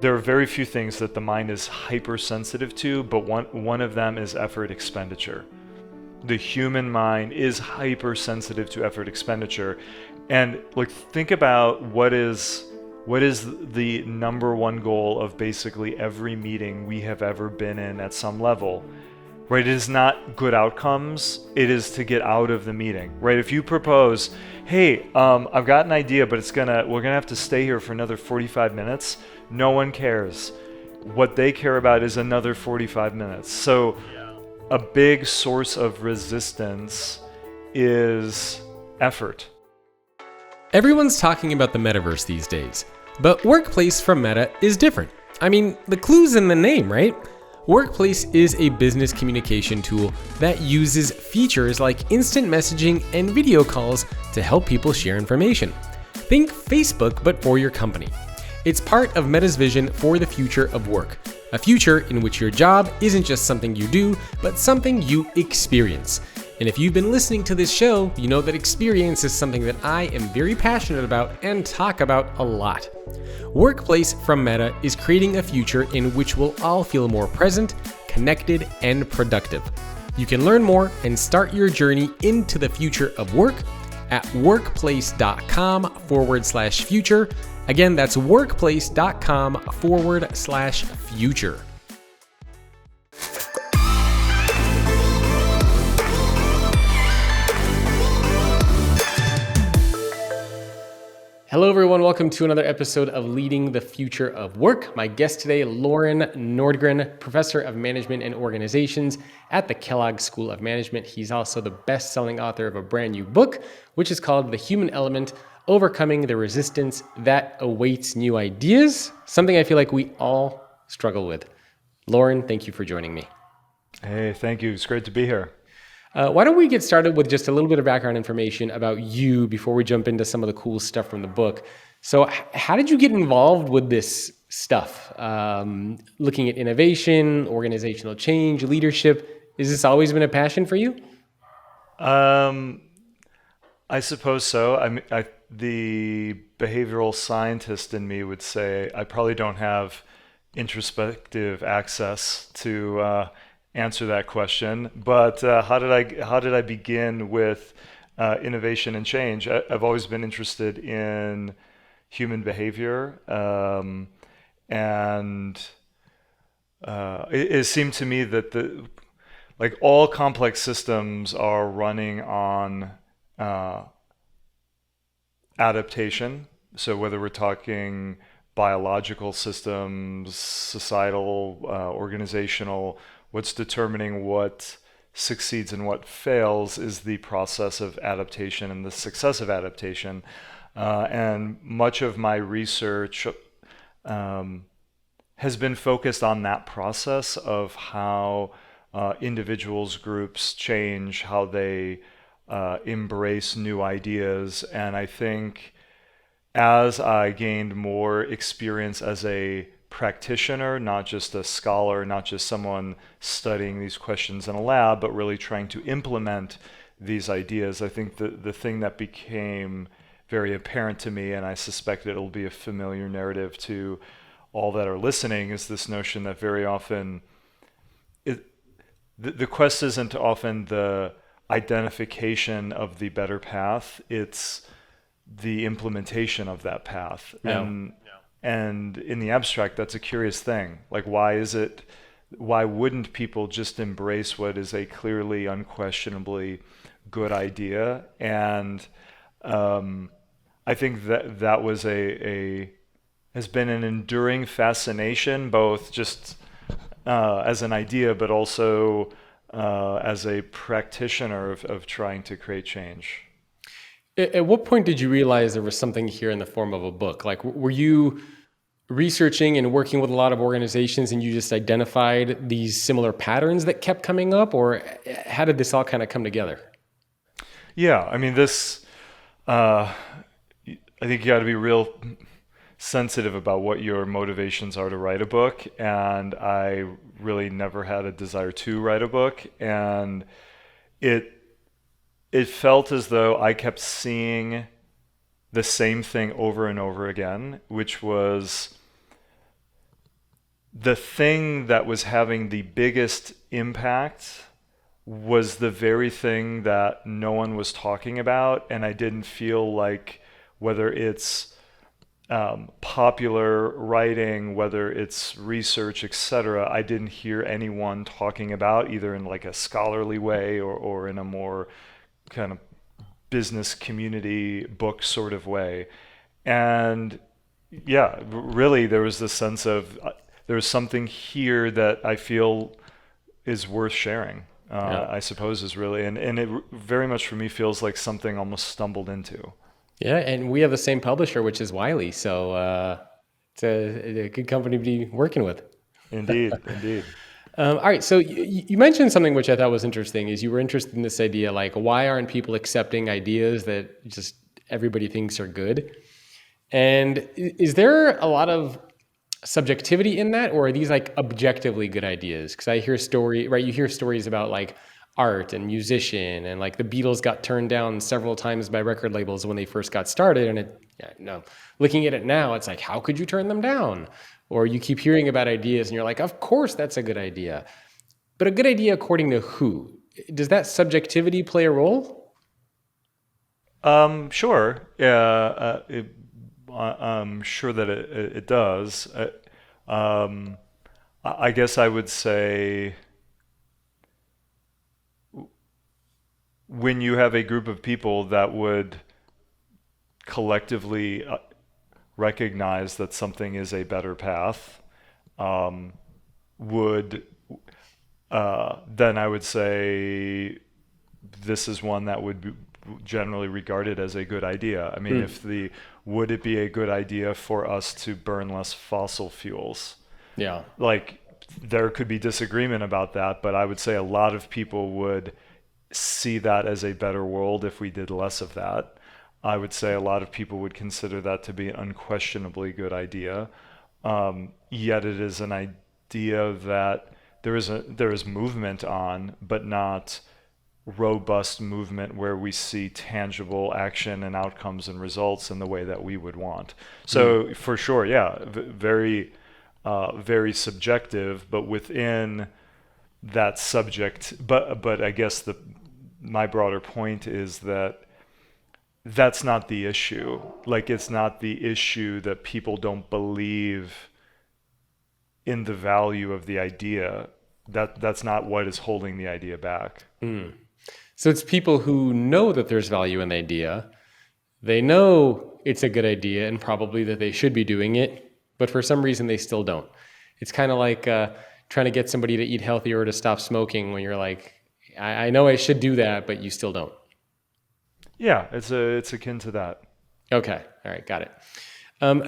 There are very few things that the mind is hypersensitive to, but one of them is effort expenditure. The human mind is hypersensitive to effort expenditure. And like, think about what is the number one goal of basically every meeting we have ever been in at some level, right? It is not good outcomes, it is to get out of the meeting, right? If you propose, hey, I've got an idea, but we're gonna have to stay here for another 45 minutes, no one cares. What they care about is another 45 minutes. So a big source of resistance is effort. Everyone's talking about the metaverse these days, but Workplace from Meta is different. I mean, the clue's in the name, right? Workplace is a business communication tool that uses features like instant messaging and video calls to help people share information. Think Facebook, but for your company. It's part of Meta's vision for the future of work, a future in which your job isn't just something you do, but something you experience. And if you've been listening to this show, you know that experience is something that I am very passionate about and talk about a lot. Workplace from Meta is creating a future in which we'll all feel more present, connected, and productive. You can learn more and start your journey into the future of work at workplace.com/future. Again, that's workplace.com/future. Hello everyone, welcome to another episode of Leading the Future of Work. My guest today, Loran Nordgren, Professor of Management and Organizations at the Kellogg School of Management. He's also the best-selling author of a brand new book, which is called The Human Element: Overcoming the Resistance That Awaits New Ideas, something I feel like we all struggle with. Loran, thank you for joining me. Hey, thank you. It's great to be here. Why don't we get started with just a little bit of background information about you before we jump into some of the cool stuff from the book. So how did you get involved with this stuff? Looking at innovation, organizational change, leadership. Has this always been a passion for you? I suppose so. The behavioral scientist in me would say I probably don't have introspective access to answer that question. But how did I begin with innovation and change? I've always been interested in human behavior, and it seemed to me that all complex systems are running on adaptation. So whether we're talking biological systems, societal, organizational, what's determining what succeeds and what fails is the process of adaptation and the success of adaptation. And much of my research has been focused on that process of how individuals, groups change, how they embrace new ideas. And I think as I gained more experience as a practitioner, not just a scholar, not just someone studying these questions in a lab, but really trying to implement these ideas, I think the thing that became very apparent to me, and I suspect it'll be a familiar narrative to all that are listening, is this notion that very often the quest isn't often the identification of the better path, it's the implementation of that path. And in the abstract, that's a curious thing. Like, why wouldn't people just embrace what is a clearly, unquestionably good idea? And I think that was has been an enduring fascination, both just as an idea, but also as a practitioner of trying to create change. At what point did you realize there was something here in the form of a book? Like, were you researching and working with a lot of organizations and you just identified these similar patterns that kept coming up, or how did this all kind of come together? Yeah, I mean, I think you got to be real sensitive about what your motivations are to write a book, and I really never had a desire to write a book, and it felt as though I kept seeing the same thing over and over again, which was the thing that was having the biggest impact was the very thing that no one was talking about, and I didn't feel like, whether it's popular writing, whether it's research, etc., I didn't hear anyone talking about, either in like a scholarly way or in a more kind of business community book sort of way. And yeah, really there was this sense of there's something here that I feel is worth sharing. I suppose is really, and it very much for me feels like something almost stumbled into. Yeah, and we have the same publisher, which is Wiley, so it's a good company to be working with. Indeed, indeed. All right, so you mentioned something which I thought was interesting, is you were interested in this idea, like, why aren't people accepting ideas that just everybody thinks are good? And is there a lot of subjectivity in that, or are these like objectively good ideas? Because I hear you hear stories about like art and musician, and like the Beatles got turned down several times by record labels when they first got started, and looking at it now, it's like, how could you turn them down? Or you keep hearing about ideas and you're like, of course that's a good idea. But a good idea according to who? Does that subjectivity play a role? Sure. Yeah, I'm sure that it does. I guess I would say when you have a group of people that would collectively recognize that something is a better path, would then I would say this is one that would be generally regarded as a good idea. I mean, would it be a good idea for us to burn less fossil fuels? Yeah. Like, there could be disagreement about that, but I would say a lot of people would see that as a better world if we did less of that. I would say a lot of people would consider that to be an unquestionably good idea. Yet it is an idea that there is movement on, but not robust movement where we see tangible action and outcomes and results in the way that we would want. So for sure, yeah, very subjective, but within that subject. But I guess my broader point is that that's not the issue. Like, it's not the issue that people don't believe in the value of the idea. That's not what is holding the idea back. So it's people who know that there's value in the idea. They know it's a good idea and probably that they should be doing it, but for some reason they still don't. It's kind of like trying to get somebody to eat healthier or to stop smoking when you're like, I know I should do that, but you still don't. Yeah, it's akin to that. Okay, all right, got it.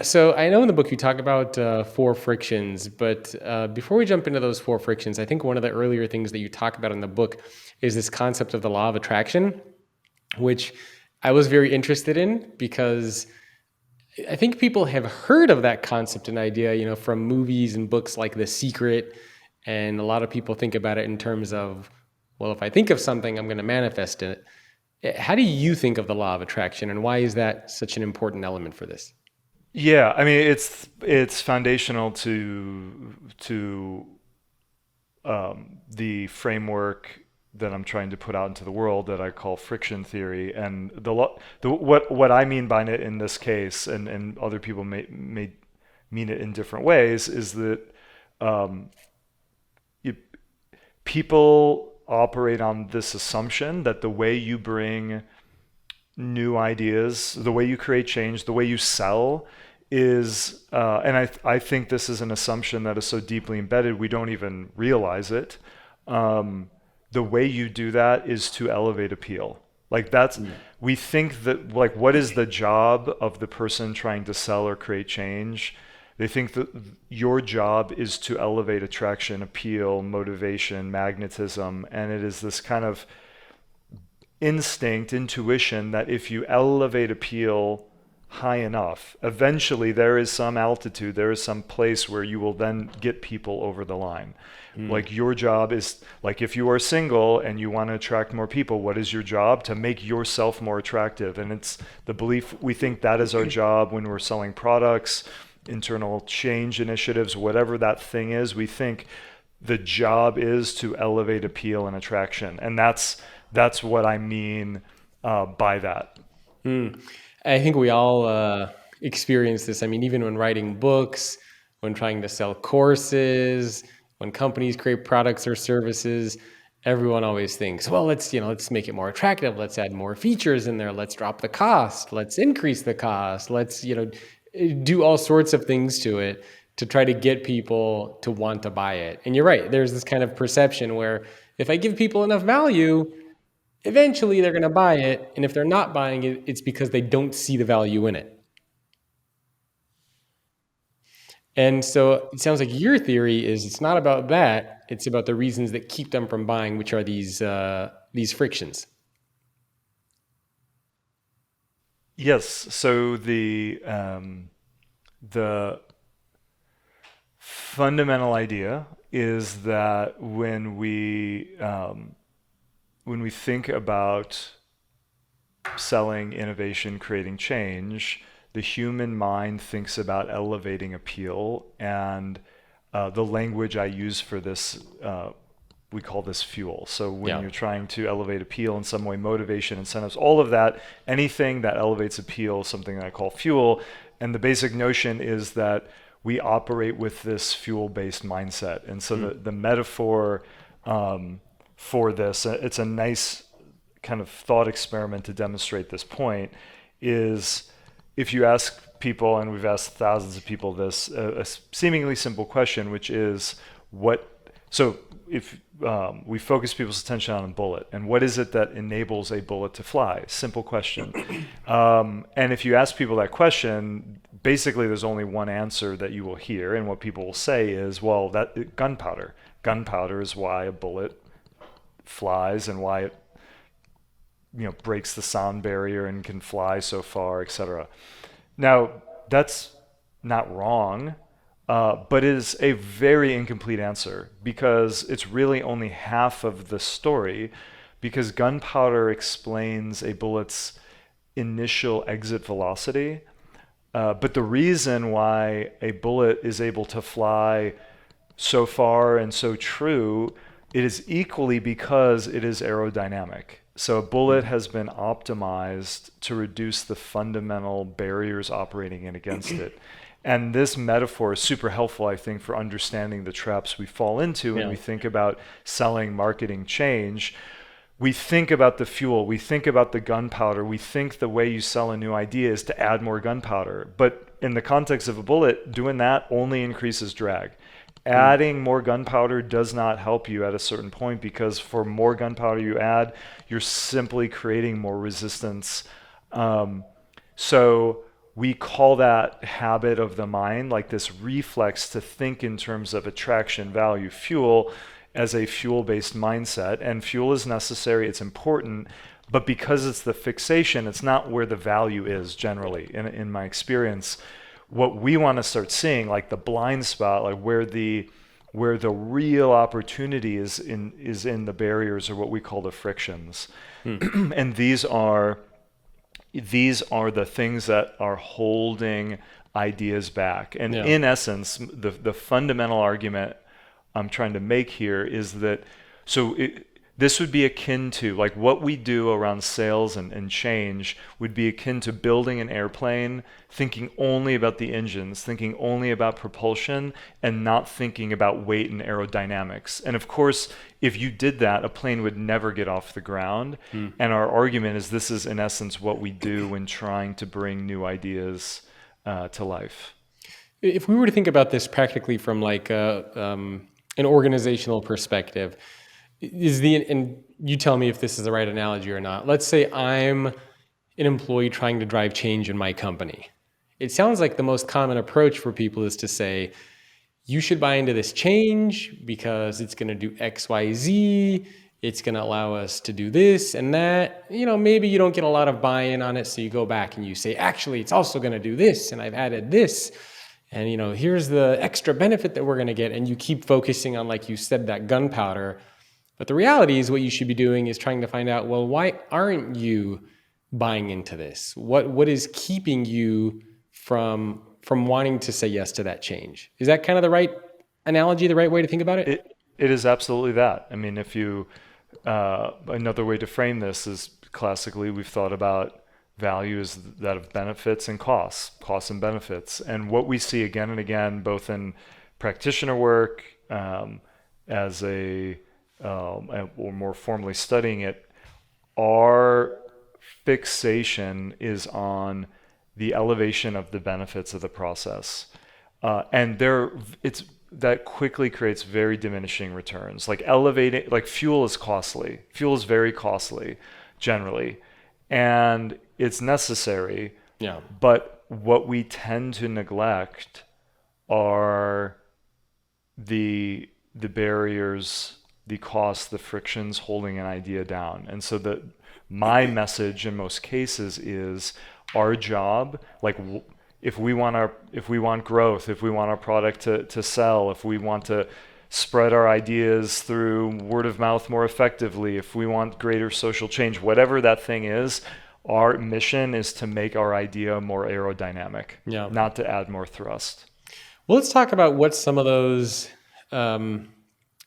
So I know in the book you talk about 4 frictions, but before we jump into those 4 frictions, I think one of the earlier things that you talk about in the book is this concept of the law of attraction, which I was very interested in because I think people have heard of that concept and idea, from movies and books like The Secret, and a lot of people think about it in terms of, well, if I think of something, I'm going to manifest it. How do you think of the law of attraction, and why is that such an important element for this? Yeah, I mean, it's foundational to the framework that I'm trying to put out into the world that I call friction theory. And what I mean by it in this case, and other people may mean it in different ways, is that people operate on this assumption that the way you bring new ideas, the way you create change, the way you sell is, and I think this is an assumption that is so deeply embedded we don't even realize it. The way you do that is to elevate appeal. Like we think that, like, what is the job of the person trying to sell or create change? They think that your job is to elevate attraction, appeal, motivation, magnetism, and it is this kind of intuition that if you elevate appeal high enough, eventually there is some altitude, there is some place where you will then get people over the line. Like, your job is, like, if you are single and you want to attract more people, what is your job? To make yourself more attractive. And it's the belief, we think that is our job when we're selling products, internal change initiatives, whatever that thing is, we think the job is to elevate appeal and attraction. And that's what I mean by that. I think we all experience this. I mean, even when writing books, when trying to sell courses, when companies create products or services, everyone always thinks, well, let's make it more attractive. Let's add more features in there. Let's drop the cost. Let's increase the cost. Let's, do all sorts of things to it to try to get people to want to buy it. And you're right. There's this kind of perception where if I give people enough value, eventually they're going to buy it. And if they're not buying it, it's because they don't see the value in it. And so it sounds like your theory is it's not about that. It's about the reasons that keep them from buying, which are these frictions. Yes. So the fundamental idea is that when we think about selling, innovation, creating change, the human mind thinks about elevating appeal, and the language I use for this, we call this fuel. So when you're trying to elevate appeal in some way, motivation, incentives, all of that, anything that elevates appeal, something that I call fuel. And the basic notion is that we operate with this fuel-based mindset. And so the metaphor for this, it's a nice kind of thought experiment to demonstrate this point, is if you ask people, and we've asked thousands of people this, a seemingly simple question, which is so if we focus people's attention on a bullet, and what is it that enables a bullet to fly? Simple question. And if you ask people that question, basically there's only one answer that you will hear, and what people will say is, well, that gunpowder. Gunpowder is why a bullet flies and why it breaks the sound barrier and can fly so far, etc. Now, that's not wrong, but it is a very incomplete answer because it's really only half of the story, because gunpowder explains a bullet's initial exit velocity. But the reason why a bullet is able to fly so far and so true, it is equally because it is aerodynamic. So a bullet has been optimized to reduce the fundamental barriers operating in against it. And this metaphor is super helpful, I think, for understanding the traps we fall into when we think about selling, marketing, change. We think about the fuel, we think about the gunpowder, we think the way you sell a new idea is to add more gunpowder. But in the context of a bullet, doing that only increases drag. Adding more gunpowder does not help you at a certain point, because for more gunpowder you add, you're simply creating more resistance. So we call that habit of the mind, like this reflex to think in terms of attraction, value, fuel, as a fuel-based mindset. And fuel is necessary, it's important, but because it's the fixation, it's not where the value is generally, in my experience. What we want to start seeing, like the blind spot, like where the real opportunity is in the barriers, or what we call the frictions. And these are the things that are holding ideas back. And in essence, the fundamental argument I'm trying to make here is that, this would be akin to, like, what we do around sales and change would be akin to building an airplane, thinking only about the engines, thinking only about propulsion, and not thinking about weight and aerodynamics. And of course, if you did that, a plane would never get off the ground. And our argument is this is, in essence, what we do when trying to bring new ideas to life. If we were to think about this practically from like an organizational perspective, and you tell me if this is the right analogy or not. Let's say I'm an employee trying to drive change in my company. It sounds like the most common approach for people is to say, you should buy into this change because it's going to do X, Y, Z. It's going to allow us to do this and that. Maybe you don't get a lot of buy-in on it, so you go back and you say, actually, it's also going to do this, and I've added this. And, here's the extra benefit that we're going to get. And you keep focusing on, like you said, that gunpowder. But the reality is what you should be doing is trying to find out, well, why aren't you buying into this? What is keeping you from from wanting to say yes to that change. Is that kind of the right analogy, the right way to think about it? It is absolutely that. I mean, if you another way to frame this is classically we've thought about value as that of benefits and costs and benefits. And what we see again and again, both in practitioner work, as or more formally studying it, our fixation is on the elevation of the benefits of the process. And that quickly creates very diminishing returns. Like fuel is costly. Fuel is very costly generally, and it's necessary. Yeah. But what we tend to neglect are the barriers, the costs, the frictions holding an idea down. And so my message in most cases is our job, like if we want growth, if we want our product to sell, if we want to spread our ideas through word of mouth more effectively, if we want greater social change, whatever that thing is, our mission is to make our idea more aerodynamic, not to add more thrust. Well, let's talk about what some of those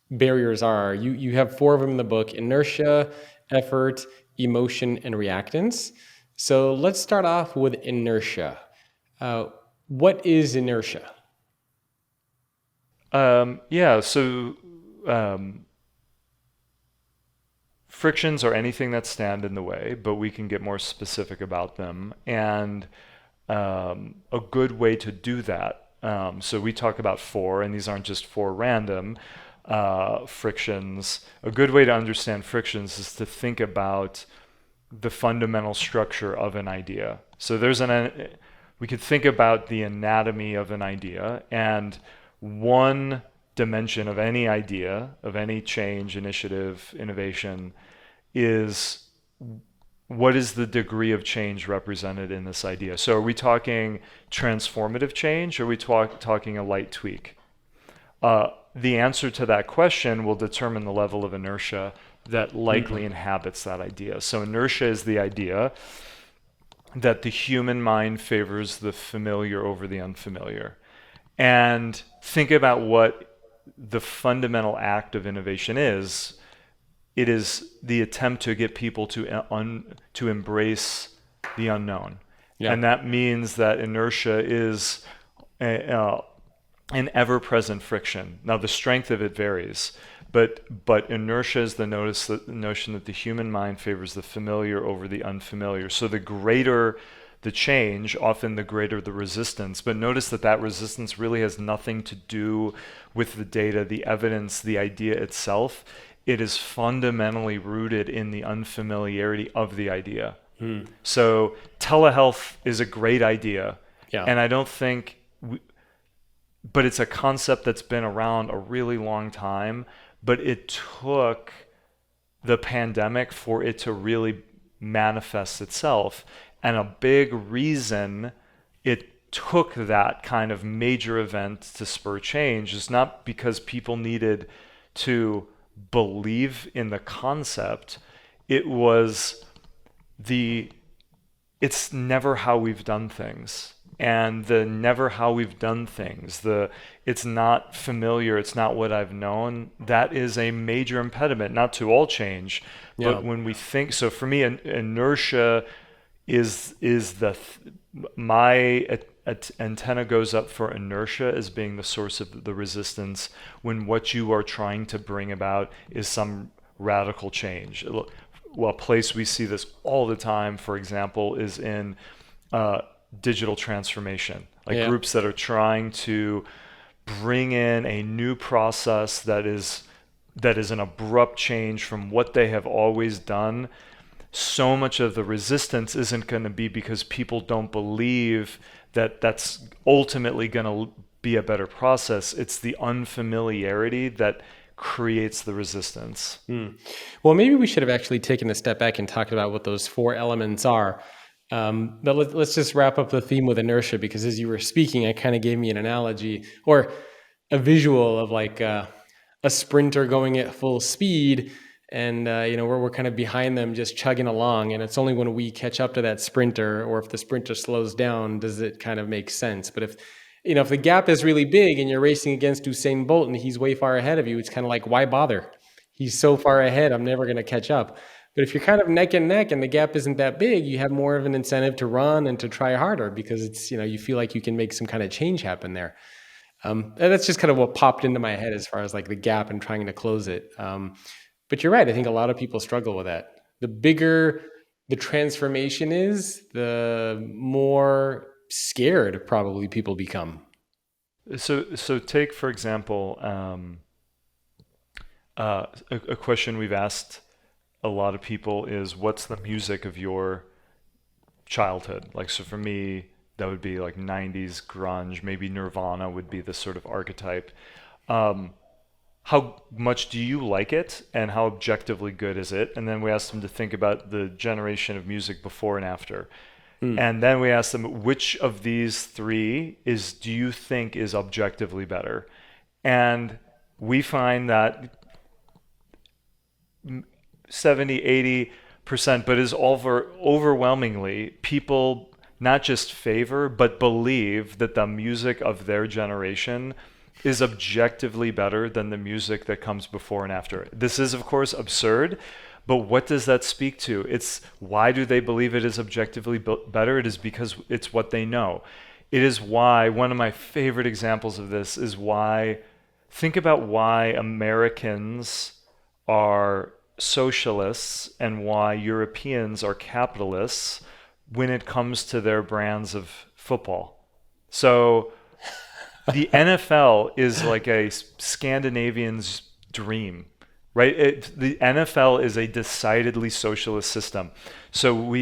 barriers are. You have 4 of them in the book: inertia, effort, emotion, and reactance. So let's start off with inertia. What is inertia? Frictions are anything that stand in the way, but we can get more specific about them. And a good way to do that, so we talk about 4, and these aren't just 4 random frictions. A good way to understand frictions is to think about the fundamental structure of an idea. So we could think about the anatomy of an idea, and one dimension of any idea, of any change, initiative, innovation, is what is the degree of change represented in this idea? So are we talking transformative change, or are we talking a light tweak? The answer to that question will determine the level of inertia that likely inhabits that idea. So inertia is the idea that the human mind favors the familiar over the unfamiliar. And think about what the fundamental act of innovation is. It is the attempt to get people to embrace the unknown. Yeah. And that means that inertia is an ever-present friction. Now, the strength of it varies, but inertia is the notion that the human mind favors the familiar over the unfamiliar. So the greater the change, often the greater the resistance. But notice that resistance really has nothing to do with the data, the evidence, the idea itself. It is fundamentally rooted in the unfamiliarity of the idea. So telehealth is a great idea. Yeah. And I don't think, but it's a concept that's been around a really long time, but it took the pandemic for it to really manifest itself. And a big reason it took that kind of major event to spur change is not because people needed to believe in the concept. It was it's never how we've done things. And the never how we've done things, it's not familiar, it's not what I've known, that is a major impediment, not to all change, but when we think, so for me, inertia is my antenna goes up for inertia as being the source of the resistance when what you are trying to bring about is some radical change. Well, a place we see this all the time, for example, is in digital transformation, groups that are trying to bring in a new process that is an abrupt change from what they have always done. So much of the resistance isn't going to be because people don't believe that that's ultimately going to be a better process. It's the unfamiliarity that creates the resistance. Well, maybe we should have actually taken a step back and talked about what those 4 elements are. But let's just wrap up the theme with inertia, because as you were speaking, it kind of gave me an analogy or a visual of like a sprinter going at full speed, and we're kind of behind them, just chugging along. And it's only when we catch up to that sprinter, or if the sprinter slows down, does it kind of make sense. But if the gap is really big and you're racing against Usain Bolt and he's way far ahead of you, it's kind of like, why bother? He's so far ahead, I'm never going to catch up. But if you're kind of neck and neck and the gap isn't that big, you have more of an incentive to run and to try harder, because it's, you feel like you can make some kind of change happen there. And that's just kind of what popped into my head as far as like the gap and trying to close it. But you're right. I think a lot of people struggle with that. The bigger the transformation is, the more scared probably people become. So take, for example, a question we've asked a lot of people is, what's the music of your childhood? Like, so for me, that would be like 90s grunge, maybe Nirvana would be the sort of archetype. How much do you like it, and how objectively good is it? And then we asked them to think about the generation of music before and after. And then we asked them, which of these three do you think is objectively better? And we find that 70-80%, but is overwhelmingly, people not just favor but believe that the music of their generation is objectively better than the music that comes before and after. This is, of course, absurd, but what does that speak to? It's, why do they believe it is objectively better? It is because it's what they know. It is why, one of my favorite examples of this is why, think about why Americans are socialists and why Europeans are capitalists when it comes to their brands of football. So the NFL is like a Scandinavian's dream, right? The NFL is a decidedly socialist system. So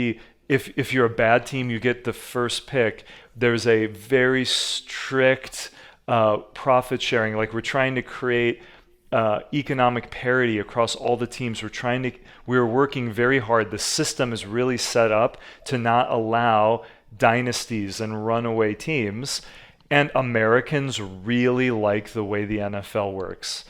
if you're a bad team, you get the first pick. There's a very strict profit sharing. Like, we're trying to create economic parity across all the teams. We're working very hard. The system is really set up to not allow dynasties and runaway teams. And Americans really like the way the NFL works.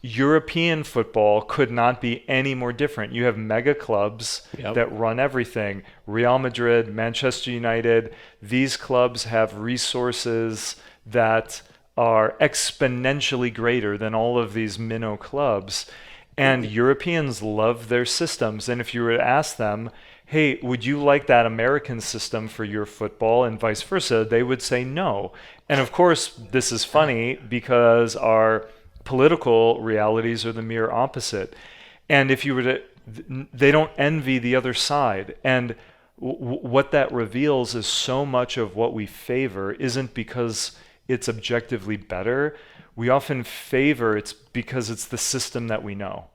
European football could not be any more different. You have mega clubs that run everything. Real Madrid, Manchester United, these clubs have resources that are exponentially greater than all of these minnow clubs. And Europeans love their systems. And if you were to ask them, hey, would you like that American system for your football, and vice versa, they would say no. And of course, this is funny because our political realities are the mere opposite. And if you were to, they don't envy the other side. And what that reveals is so much of what we favor isn't because it's objectively better. We often favor it's because it's the system that we know.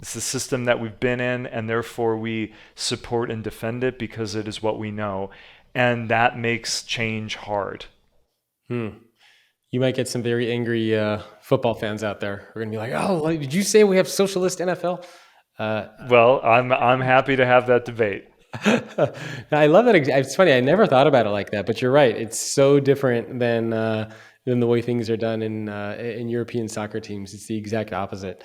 It's the system that we've been in, and therefore we support and defend it because it is what we know. And that makes change hard. You might get some very angry football fans out there who are going to be like, oh, did you say we have socialist NFL? Well, I'm happy to have that debate. I love that. It's funny. I never thought about it like that, but you're right. It's so different than the way things are done in European soccer teams. It's the exact opposite.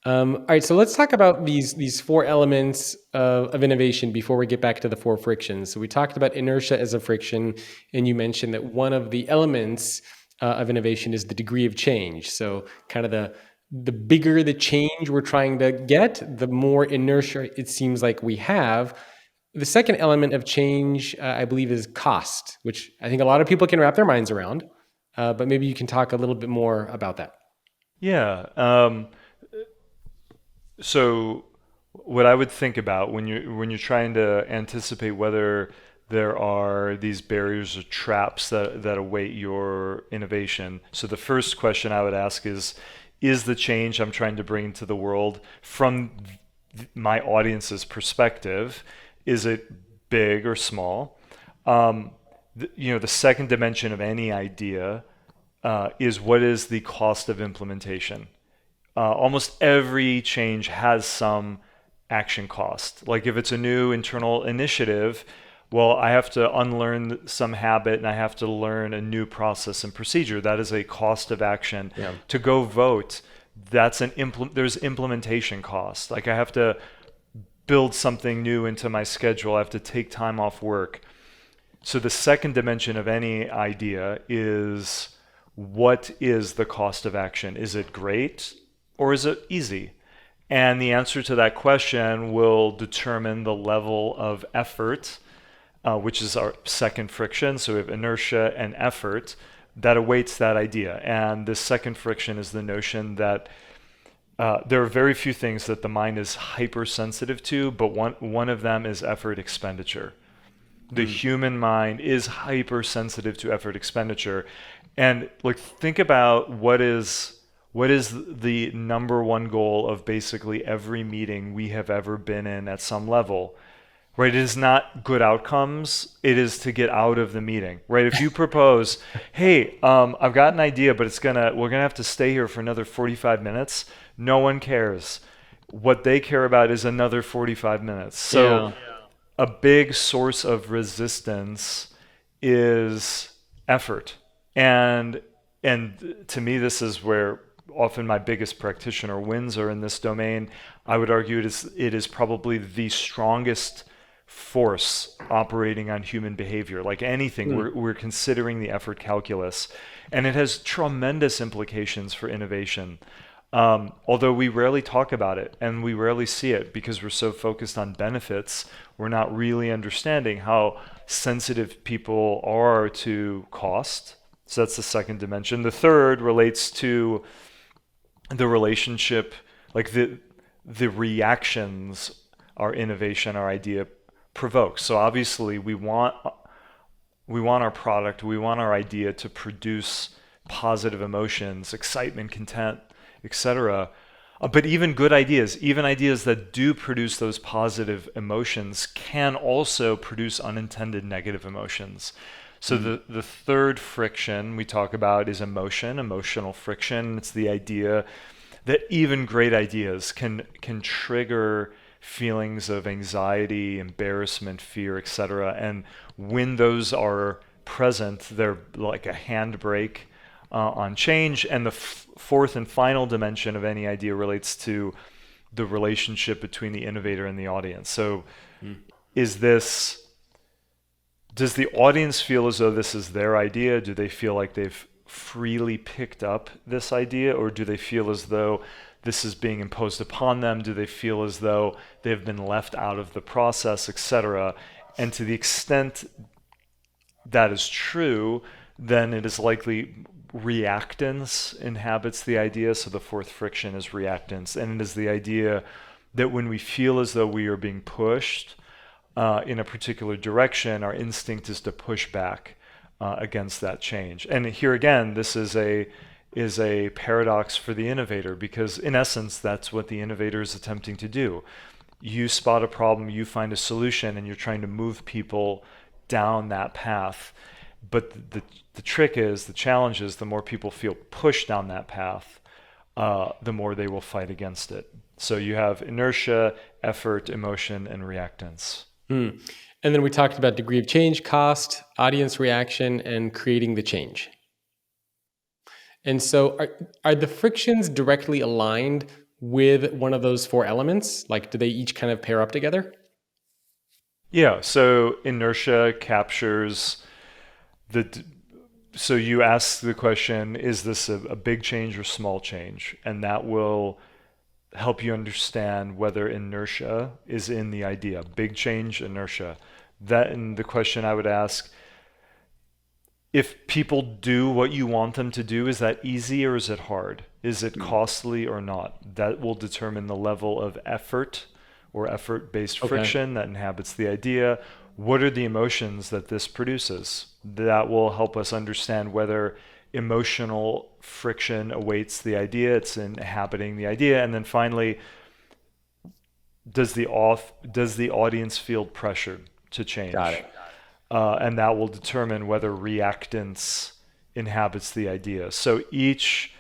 All right, so let's talk about these four elements of innovation before we get back to the four frictions. So we talked about inertia as a friction, and you mentioned that one of the elements of innovation is the degree of change. So kind of the bigger the change we're trying to get, the more inertia it seems like we have. The second element of change, I believe, is cost, which I think a lot of people can wrap their minds around, but maybe you can talk a little bit more about that. Yeah. So what I would think about when you're trying to anticipate whether there are these barriers or traps that await your innovation. So the first question I would ask is the change I'm trying to bring into the world from my audience's perspective, is it big or small? The second dimension of any idea is what is the cost of implementation? Almost every change has some action cost. Like if it's a new internal initiative, well, I have to unlearn some habit and I have to learn a new process and procedure. That is a cost of action. Yeah. To go vote, there's implementation cost. Like I have to build something new into my schedule. I have to take time off work. So the second dimension of any idea is, what is the cost of action? Is it great or is it easy? And the answer to that question will determine the level of effort, which is our second friction. So we have inertia and effort that awaits that idea. And the second friction is the notion that there are very few things that the mind is hypersensitive to, but one of them is effort expenditure. The human mind is hypersensitive to effort expenditure. And like, think about what is the number one goal of basically every meeting we have ever been in at some level, right? It is not good outcomes. It is to get out of the meeting, right? If you propose, hey, I've got an idea, but we're gonna have to stay here for another 45 minutes. No one cares. What they care about is another 45 minutes. So a big source of resistance is effort. And to me, this is where often my biggest practitioner wins are in this domain. I would argue it is probably the strongest force operating on human behavior. Like anything, we're considering the effort calculus, and it has tremendous implications for innovation. Although we rarely talk about it and we rarely see it because we're so focused on benefits, we're not really understanding how sensitive people are to cost. So that's the second dimension. The third relates to the relationship, like the reactions our innovation, our idea provokes. So obviously we want our product, we want our idea to produce positive emotions, excitement, content, etc. But even good ideas, even ideas that do produce those positive emotions, can also produce unintended negative emotions. So the third friction we talk about is emotional friction. It's the idea that even great ideas can trigger feelings of anxiety, embarrassment, fear, etc. And when those are present, they're like a handbrake on change. And the fourth and final dimension of any idea relates to the relationship between the innovator and the audience. So does the audience feel as though this is their idea? Do they feel like they've freely picked up this idea, or do they feel as though this is being imposed upon them? Do they feel as though they've been left out of the process, etc.? And to the extent that is true, then it is likely reactance inhabits the idea. So the fourth friction is reactance, and it is the idea that when we feel as though we are being pushed in a particular direction, our instinct is to push back against that change. And here again, this is a paradox for the innovator, because in essence, that's what the innovator is attempting to do. You spot a problem, you find a solution, and you're trying to move people down that path. But the trick is, the challenge is, the more people feel pushed down that path, the more they will fight against it. So you have inertia, effort, emotion, and reactance. And then we talked about degree of change, cost, audience reaction, and creating the change. And so are the frictions directly aligned with one of those four elements? Like, do they each kind of pair up together? Yeah, so inertia captures so you ask the question, is this a big change or small change? And that will help you understand whether inertia is in the idea. Big change, inertia. Then the question I would ask, if people do what you want them to do, is that easy or is it hard? Is it costly or not? That will determine the level of effort or effort-based friction that inhabits the idea. What are the emotions that this produces? That will help us understand whether emotional friction awaits the idea, it's inhabiting the idea. And then finally, does the audience feel pressured to change? Got it. And that will determine whether reactance inhabits the idea. So each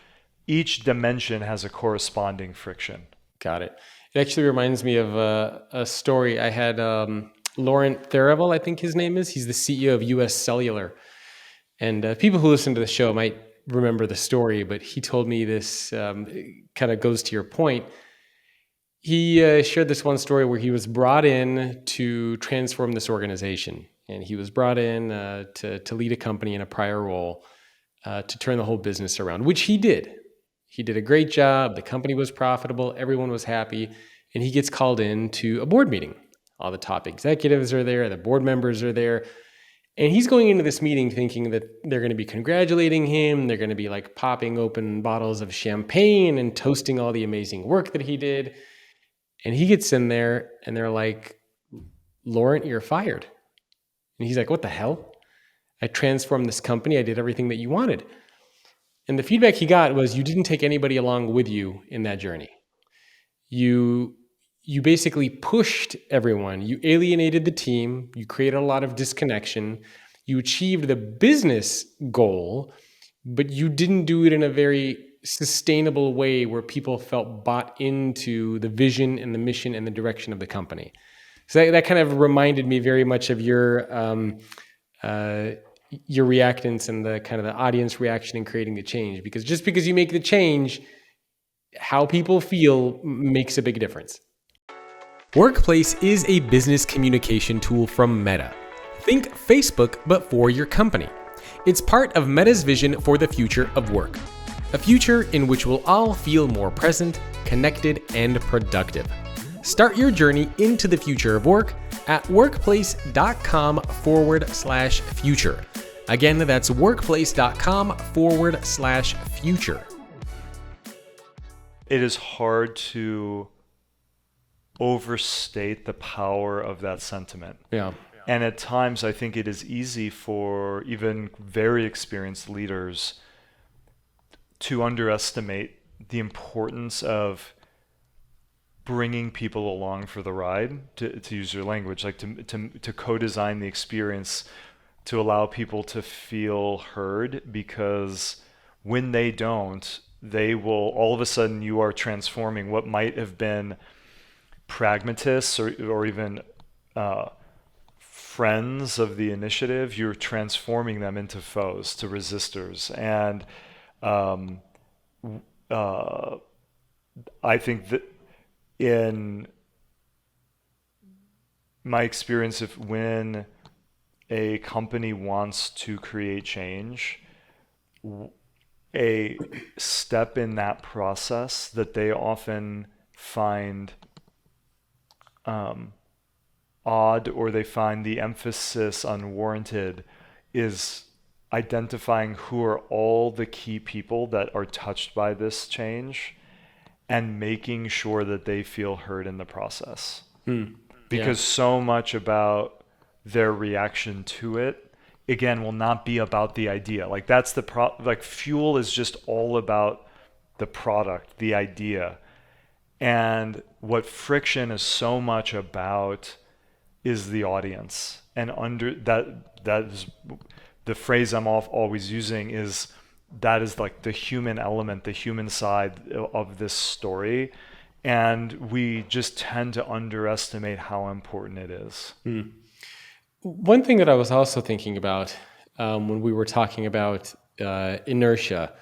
dimension has a corresponding friction. Got it. It actually reminds me of a story. I had Loran Nordgren, I think his name is. He's the CEO of US Cellular. And people who listen to the show might remember the story, but he told me this kind of goes to your point. He shared this one story where he was brought in to transform this organization. And he was brought in to lead a company in a prior role to turn the whole business around, which he did. He did a great job. The company was profitable. Everyone was happy. And he gets called in to a board meeting. All the top executives are there. The board members are there. And he's going into this meeting thinking that they're going to be congratulating him. They're going to be like popping open bottles of champagne and toasting all the amazing work that he did. And he gets in there and they're like, Loran, you're fired. And he's like, what the hell? I transformed this company. I did everything that you wanted. And the feedback he got was, you didn't take anybody along with you in that journey. You basically pushed everyone. You alienated the team. You created a lot of disconnection. You achieved the business goal, but you didn't do it in a very sustainable way where people felt bought into the vision and the mission and the direction of the company. So that kind of reminded me very much of your reactance and the kind of the audience reaction in creating the change. Because just because you make the change, how people feel makes a big difference. Workplace is a business communication tool from Meta. Think Facebook, but for your company. It's part of Meta's vision for the future of work. A future in which we'll all feel more present, connected, and productive. Start your journey into the future of work at workplace.com/future. Again, that's workplace.com/future. It is hard to overstate the power of that sentiment. Yeah. And at times, I think it is easy for even very experienced leaders to underestimate the importance of bringing people along for the ride, to use your language, like to co-design the experience to allow people to feel heard, because when they don't, they will, all of a sudden you are transforming what might have been pragmatists or even friends of the initiative. You're transforming them into foes, to resistors. And I think that in my experience, if when a company wants to create change, a step in that process that they often find odd, or they find the emphasis unwarranted, is identifying who are all the key people that are touched by this change and making sure that they feel heard in the process. Because so much about their reaction to it, again, will not be about the idea. Like that's like fuel is just all about the product, the idea. And what friction is so much about is the audience. And under that is the phrase I'm always using, is that is like the human element, the human side of this story. And we just tend to underestimate how important it is. One thing that I was also thinking about when we were talking about inertia,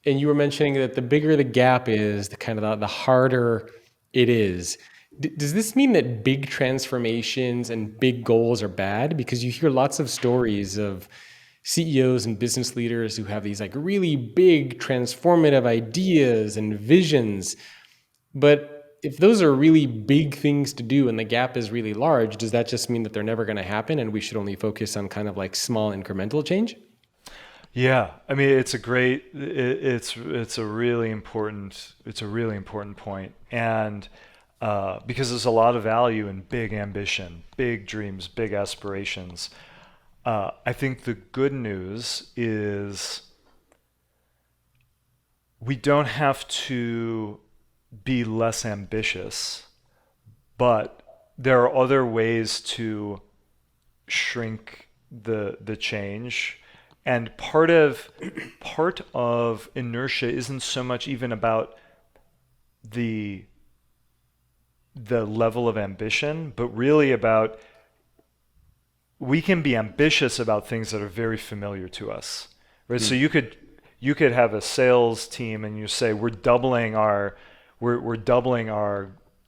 and you were mentioning that the bigger the gap is, the harder it is. Does this mean that big transformations and big goals are bad? Because you hear lots of stories of CEOs and business leaders who have these like really big transformative ideas and visions. But if those are really big things to do and the gap is really large, does that just mean that they're never going to happen and we should only focus on kind of like small incremental change? Yeah, I mean, it's a really important point. And because there's a lot of value in big ambition, big dreams, big aspirations. I think the good news is we don't have to be less ambitious, but there are other ways to shrink the change. And part of inertia isn't so much even about the level of ambition, but really about, we can be ambitious about things that are very familiar to us, right? So you could you could have a sales team and you say we're doubling our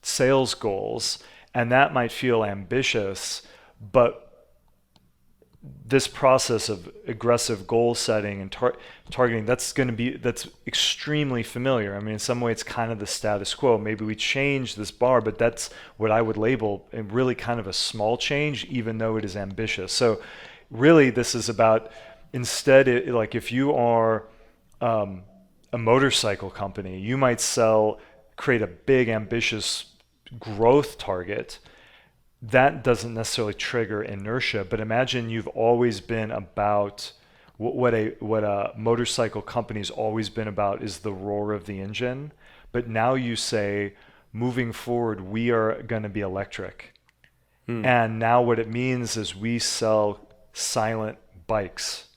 sales goals, and that might feel ambitious, but this process of aggressive goal setting and targeting, that's extremely familiar. I mean, in some way it's kind of the status quo. Maybe we change this bar, but that's what I would label a really kind of a small change, even though it is ambitious. So really this is about, instead, like if you are a motorcycle company, you might create a big ambitious growth target. That doesn't necessarily trigger inertia, but imagine you've always been about what a motorcycle company's always been about is the roar of the engine, but now you say, moving forward, we are going to be electric. And now what it means is we sell silent bikes.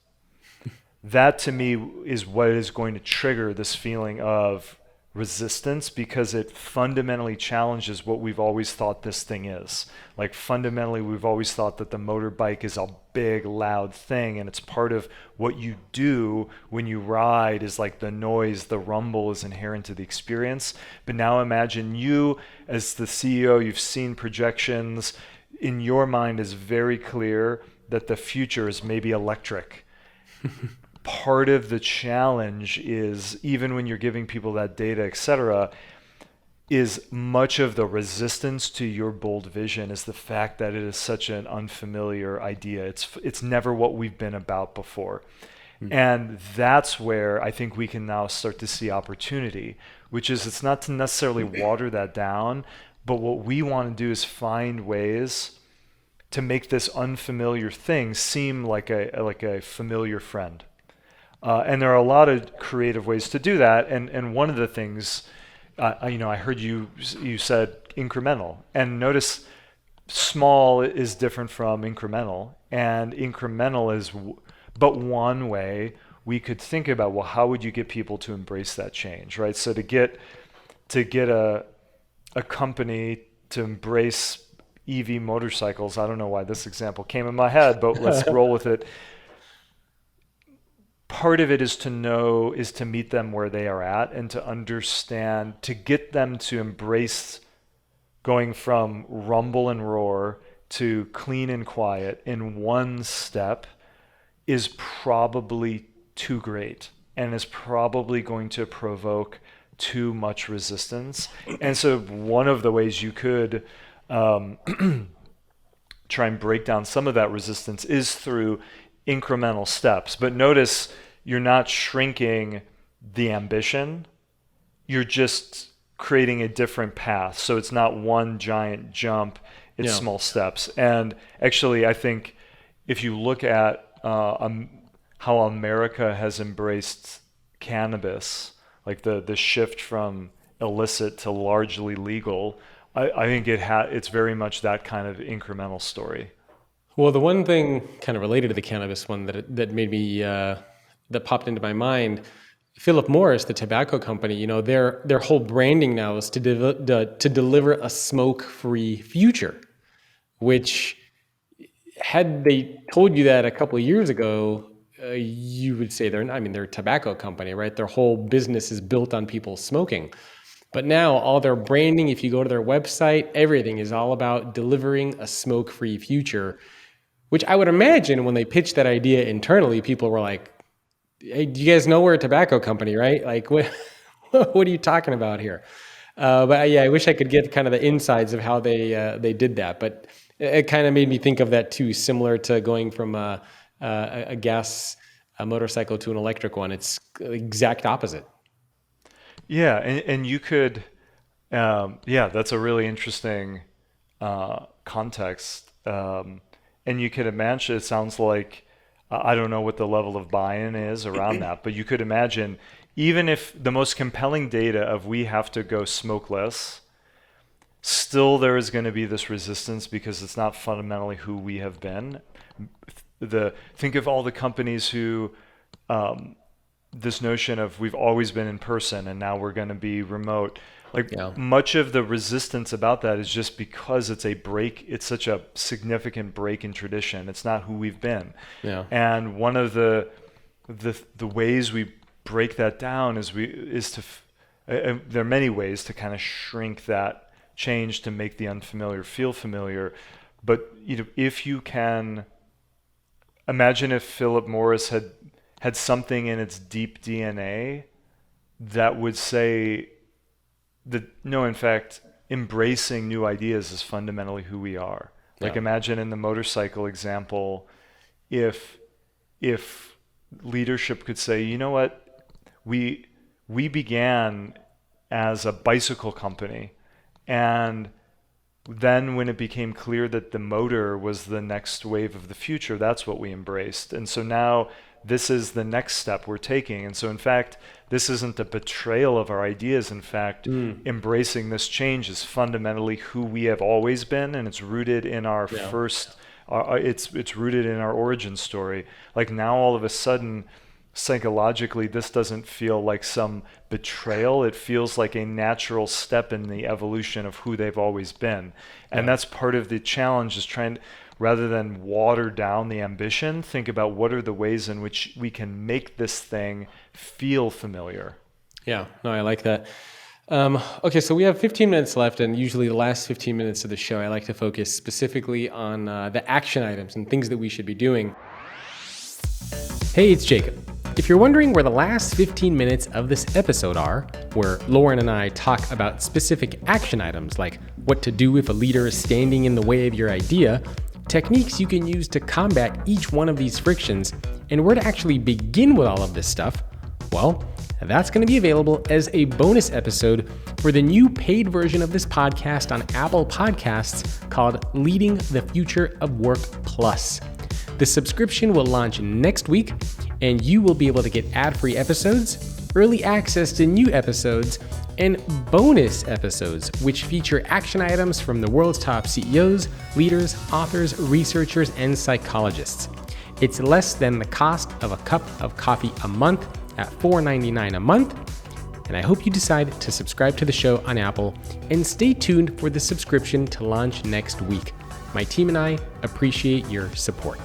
That to me is what is going to trigger this feeling of resistance, because it fundamentally challenges what we've always thought this thing is. Like fundamentally, we've always thought that the motorbike is a big, loud thing, and it's part of what you do when you ride is like the noise, the rumble is inherent to the experience. But now imagine you as the CEO, you've seen projections, in your mind is very clear that the future is maybe electric. Part of the challenge is, even when you're giving people that data, et cetera, is much of the resistance to your bold vision is the fact that it is such an unfamiliar idea. It's never what we've been about before. And that's where I think we can now start to see opportunity, which is, it's not to necessarily water that down, but what we want to do is find ways to make this unfamiliar thing seem like a familiar friend. And there are a lot of creative ways to do that. And one of the things, I heard you said incremental. And notice small is different from incremental. And incremental is but one way we could think about, well, how would you get people to embrace that change, right? So to get a company to embrace EV motorcycles, I don't know why this example came in my head, but let's roll with it. Part of it is to meet them where they are at and to understand, to get them to embrace going from rumble and roar to clean and quiet in one step is probably too great and is probably going to provoke too much resistance. And so one of the ways you could try and break down some of that resistance is through incremental steps. But notice you're not shrinking the ambition, you're just creating a different path. So it's not one giant jump, it's small steps. And actually, I think if you look at how America has embraced cannabis, like the shift from illicit to largely legal, I think it's very much that kind of incremental story. Well, the one thing kind of related to the cannabis one that made me that popped into my mind, Philip Morris, the tobacco company, their whole branding now is to deliver a smoke-free future, which had they told you that a couple of years ago, you would say they're a tobacco company, right? Their whole business is built on people smoking. But now all their branding, if you go to their website, everything is all about delivering a smoke-free future, which I would imagine when they pitched that idea internally, people were like, hey, do you guys know we're a tobacco company, right? Like, what are you talking about here? But yeah, I wish I could get kind of the insides of how they did that. But it kind of made me think of that too, similar to going from a gas motorcycle to an electric one. It's the exact opposite. Yeah, and you could, that's a really interesting context. And you could imagine, it sounds like, I don't know what the level of buy-in is around that, but you could imagine, even if the most compelling data of we have to go smokeless, still there is going to be this resistance because it's not fundamentally who we have been. Think of all the companies who, this notion of we've always been in person and now we're going to be remote. Much of the resistance about that is just because it's such a significant break in tradition. It's not who we've been. Yeah. And one of the ways we break that down there are many ways to kind of shrink that change to make the unfamiliar feel familiar. But if you can imagine if Philip Morris had something in its deep DNA that would say that no, in fact, embracing new ideas is fundamentally who we are. Like imagine in the motorcycle example, if leadership could say, you know what, we began as a bicycle company, and then when it became clear that the motor was the next wave of the future, that's what we embraced. And so now this is the next step we're taking. And so in fact, this isn't a betrayal of our ideas. In fact, embracing this change is fundamentally who we have always been, and it's rooted in our it's rooted in our origin story. Like now all of a sudden, psychologically, this doesn't feel like some betrayal. It feels like a natural step in the evolution of who they've always been. And that's part of the challenge, is trying, rather than water down the ambition, think about what are the ways in which we can make this thing feel familiar. Yeah, no, I like that. Okay, so we have 15 minutes left, and usually the last 15 minutes of the show, I like to focus specifically on the action items and things that we should be doing. Hey, it's Jacob. If you're wondering where the last 15 minutes of this episode are, where Loran and I talk about specific action items like what to do if a leader is standing in the way of your idea, techniques you can use to combat each one of these frictions, and where to actually begin with all of this stuff, well, that's going to be available as a bonus episode for the new paid version of this podcast on Apple Podcasts called Leading the Future of Work Plus. The subscription will launch next week, and you will be able to get ad-free episodes, early access to new episodes, and bonus episodes, which feature action items from the world's top CEOs, leaders, authors, researchers, and psychologists. It's less than the cost of a cup of coffee a month at $4.99 a month, and I hope you decide to subscribe to the show on Apple, and stay tuned for the subscription to launch next week. My team and I appreciate your support.